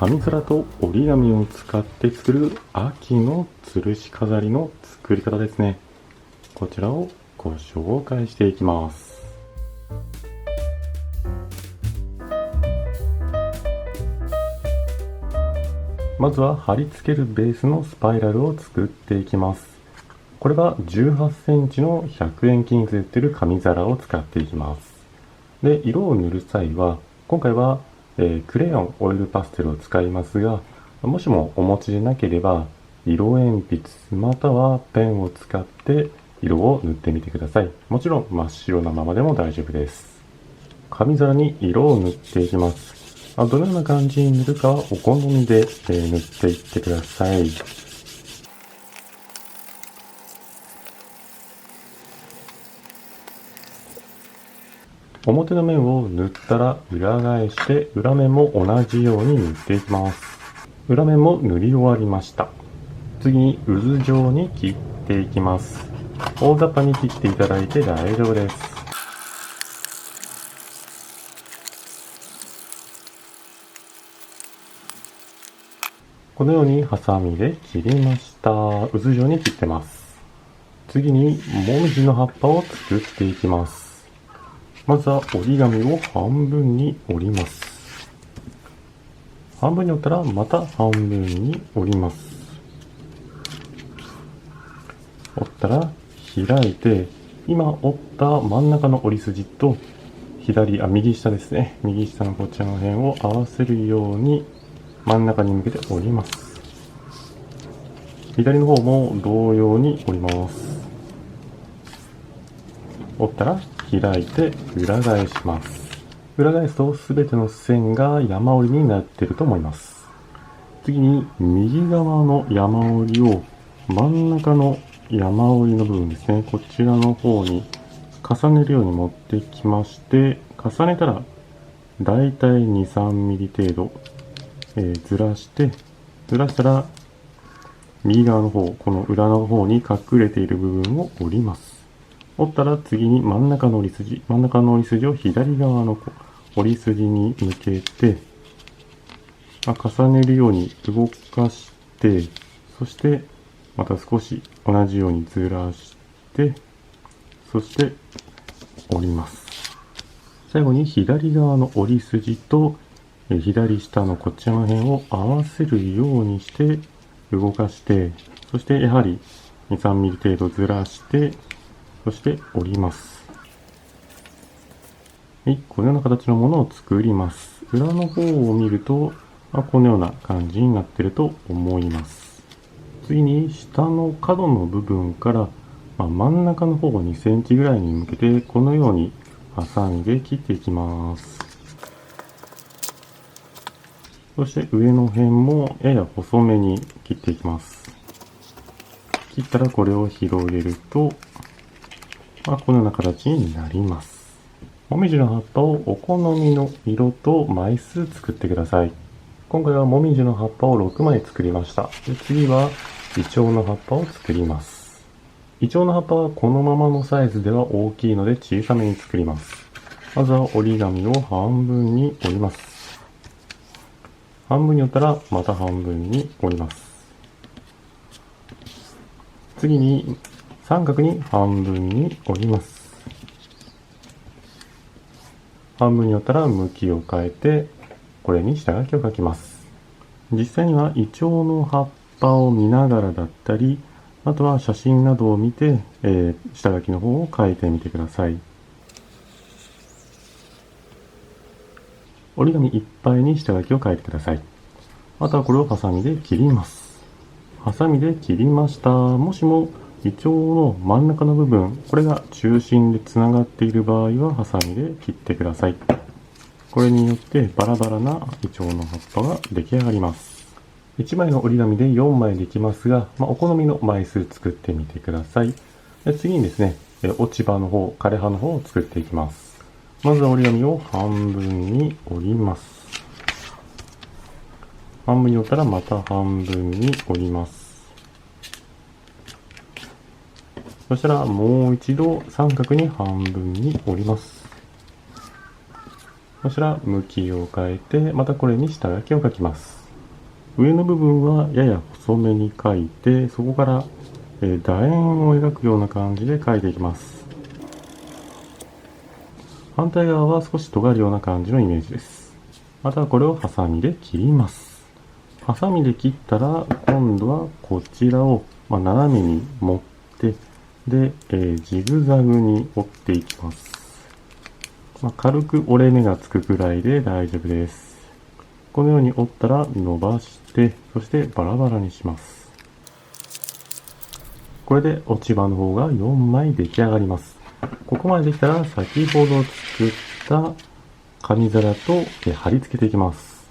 紙皿と折り紙を使って作る秋の吊るし飾りの作り方ですね。こちらをご紹介していきます。まずは貼り付けるベースのスパイラルを作っていきます。これは18センチの100円均一で売ってる紙皿を使っていきます。で、色を塗る際は、今回は、クレヨン、オイルパステルを使いますが、もしもお持ちでなければ、色鉛筆またはペンを使って色を塗ってみてください。もちろん真っ白なままでも大丈夫です。紙皿に色を塗っていきます。どのような感じに塗るかはお好みで、塗っていってください。表の面を塗ったら裏返して裏面も同じように塗っていきます。裏面も塗り終わりました。次に渦状に切っていきます。大雑把に切っていただいて大丈夫です。このようにハサミで切りました。渦状に切ってます。次にもみじの葉っぱを作っていきます。まずは折り紙を半分に折ります。半分に折ったらまた半分に折ります。折ったら開いて、今折った真ん中の折り筋と右下ですね。右下のこちらの辺を合わせるように真ん中に向けて折ります。左の方も同様に折ります。折ったら開いて裏返します。裏返すと全ての線が山折りになっていると思います。次に右側の山折りを真ん中の山折りの部分ですね、こちらの方に重ねるように持ってきまして、重ねたらだいたい 2,3 ミリ程度、ずらしたら右側の方、この裏の方に隠れている部分を折ります。折ったら次に真ん中の折り筋を左側の折り筋に向けて、重ねるように動かして、そしてまた少し同じようにずらして、そして折ります。最後に左側の折り筋と左下のこちらの辺を合わせるようにして動かして、そしてやはり 2,3 ミリ程度ずらして、そして折ります。はい、このような形のものを作ります。裏の方を見ると、このような感じになっていると思います。次に下の角の部分から、真ん中の方を2センチぐらいに向けて、このようにハサミで切っていきます。そして上の辺もやや細めに切っていきます。切ったらこれを広げると、このような形になります。もみじの葉っぱをお好みの色と枚数作ってください。今回はもみじの葉っぱを6枚作りました。で、次はイチョウの葉っぱを作ります。イチョウの葉っぱはこのままのサイズでは大きいので小さめに作ります。まずは折り紙を半分に折ります。半分に折ったらまた半分に折ります。次に三角に半分に折ります。半分に折ったら向きを変えて、これに下書きを書きます。実際にはイチョウの葉っぱを見ながらだったり、あとは写真などを見て、下書きの方を書いてみてください。折り紙いっぱいに下書きを書いてください。あとはこれをハサミで切ります。ハサミで切りました。もしもイチョウの真ん中の部分、これが中心でつながっている場合はハサミで切ってください。これによってバラバラなイチョウの葉っぱが出来上がります。1枚の折り紙で4枚できますが、お好みの枚数作ってみてください。で、次にですね、落ち葉の方、枯れ葉の方を作っていきます。まずは折り紙を半分に折ります。半分に折ったらまた半分に折ります。そしたらもう一度三角に半分に折ります。そしたら向きを変えて、またこれに下書きを書きます。上の部分はやや細めに描いて、そこから楕円を描くような感じで描いていきます。反対側は少し尖るような感じのイメージです。またこれをハサミで切ります。ハサミで切ったら、今度はこちらを斜めに持って、で、ジグザグに折っていきます。軽く折れ目がつくくらいで大丈夫です。このように折ったら伸ばして、そしてバラバラにします。これで落ち葉の方が4枚出来上がります。ここまでできたら先ほど作った紙皿と貼り付けていきます。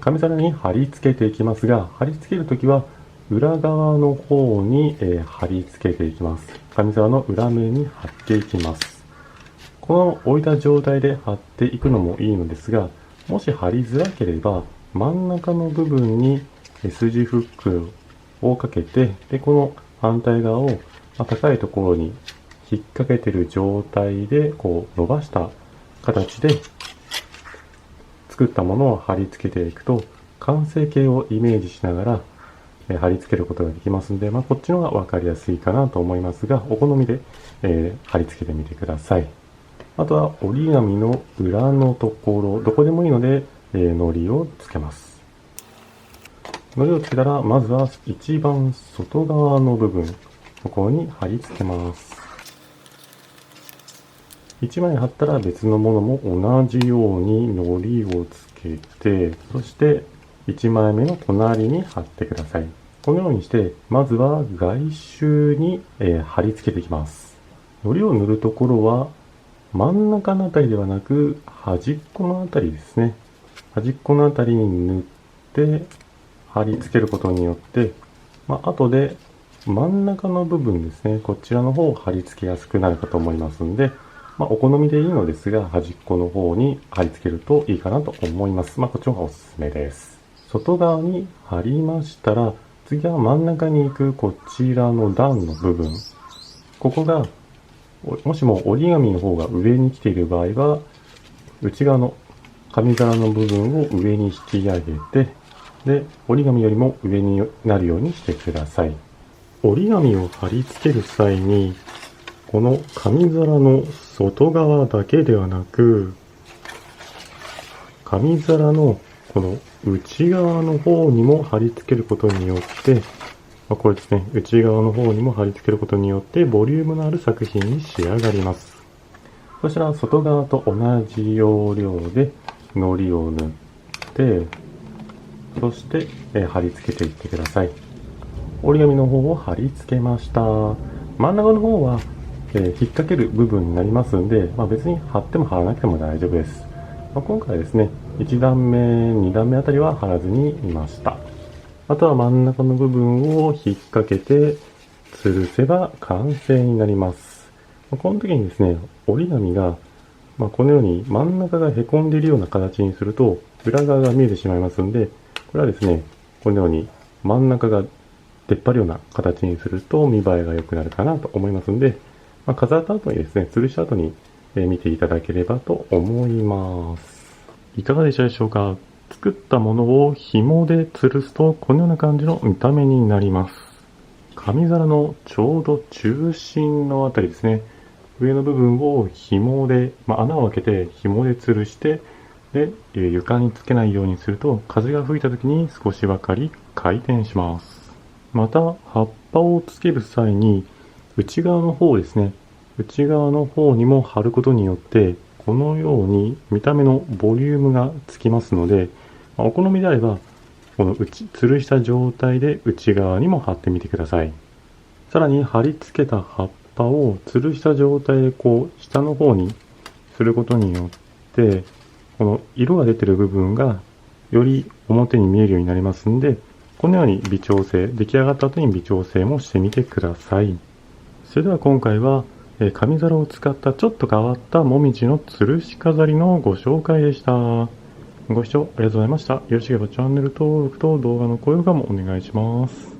紙皿に貼り付けていきますが、貼り付けるときは裏側の方に貼り付けていきます。紙皿の裏面に貼っていきます。この置いた状態で貼っていくのもいいのですが、もし貼りづらければ真ん中の部分に筋フックをかけて、でこの反対側を高いところに引っ掛けている状態でこう伸ばした形で作ったものを貼り付けていくと、完成形をイメージしながら貼り付けることができますので、こっちの方が分かりやすいかなと思いますが、お好みで貼り付けてみてください。あとは折り紙の裏のところ、どこでもいいので、糊をつけます。糊をつけたら、まずは一番外側の部分、ここに貼り付けます。1枚貼ったら別のものも同じように糊をつけて、そして1枚目の隣に貼ってください。このようにして、まずは外周に貼り付けていきます。糊を塗るところは、真ん中のあたりではなく、端っこのあたりですね。端っこのあたりに塗って、貼り付けることによって、後で真ん中の部分ですね、こちらの方を貼り付けやすくなるかと思いますので、お好みでいいのですが、端っこの方に貼り付けるといいかなと思います。こっちの方がおすすめです。外側に貼りましたら、次は真ん中に行くこちらの段の部分。ここがもしも折り紙の方が上に来ている場合は、内側の紙皿の部分を上に引き上げて、で、折り紙よりも上になるようにしてください。折り紙を貼り付ける際に、この紙皿の外側だけではなく、紙皿のこの内側の方にも貼り付けることによって、これですね、内側の方にも貼り付けることによってボリュームのある作品に仕上がります。そしたら外側と同じ要領で糊を塗って、そして貼り付けていってください。折り紙の方を貼り付けました。真ん中の方は引っ掛ける部分になりますんで、別に貼っても貼らなくても大丈夫です。今回はですね、1段目、2段目あたりは貼らずにいました。あとは真ん中の部分を引っ掛けて吊るせば完成になります。この時にですね、折り紙が、このように真ん中がへこんでいるような形にすると裏側が見えてしまいますので、これはですね、このように真ん中が出っ張るような形にすると見栄えが良くなるかなと思いますので、飾った後にですね、吊るした後に見ていただければと思います。いかがでしたでしょうか？作ったものを紐で吊るすとこのような感じの見た目になります。紙皿のちょうど中心のあたりですね。上の部分を紐で、穴を開けて紐で吊るして、で、床につけないようにすると風が吹いた時に少しばかり回転します。また、葉っぱをつける際に内側の方ですね。内側の方にも貼ることによって、このように見た目のボリュームがつきますので、お好みであれば、この吊るした状態で内側にも貼ってみてください。さらに貼り付けた葉っぱを吊るした状態で下の方にすることによって、この色が出ている部分がより表に見えるようになりますので、このように微調整、出来上がった後に微調整もしてみてください。それでは今回は、紙皿を使ったちょっと変わったもみじの吊るし飾りのご紹介でした。ご視聴ありがとうございました。よろしければチャンネル登録と動画の高評価もお願いします。